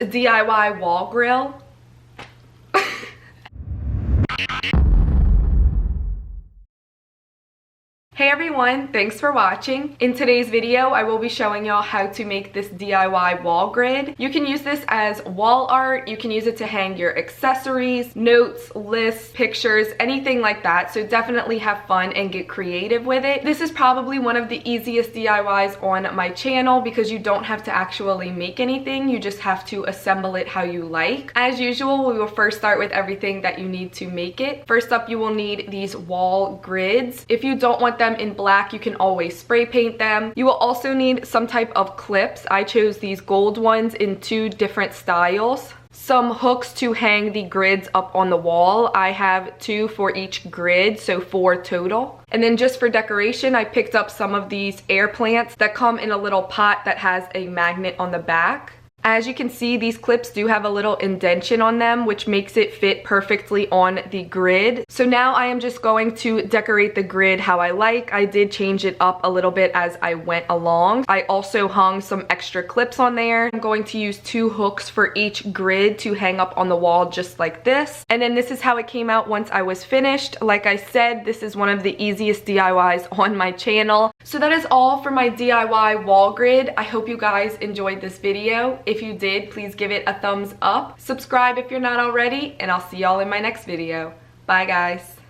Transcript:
DIY wall grill. Hey everyone, thanks for watching. In today's video, I will be showing y'all how to make this DIY wall grid. You can use this as wall art, you can use it to hang your accessories, notes, lists, pictures, anything like that. So definitely have fun and get creative with it. This is probably one of the easiest DIYs on my channel because you don't have to actually make anything, you just have to assemble it how you like. As usual, we will first start with everything that you need to make it. First up, you will need these wall grids. If you don't want them in black, you can always spray paint them. You will also need some type of clips. I chose these gold ones in 2 different styles. Some hooks to hang the grids up on the wall. I have 2 for each grid, so 4 total. And then just for decoration, I picked up some of these air plants that come in a little pot that has a magnet on the back. As you can see, these clips do have a little indentation on them, which makes it fit perfectly on the grid. So now I am just going to decorate the grid how I like. I did change it up a little bit as I went along. I also hung some extra clips on there. I'm going to use 2 hooks for each grid to hang up on the wall just like this. And then this is how it came out once I was finished. Like I said, this is one of the easiest DIYs on my channel. So that is all for my DIY wall grid. I hope you guys enjoyed this video. If you did, please give it a thumbs up. Subscribe if you're not already, and I'll see y'all in my next video. Bye guys.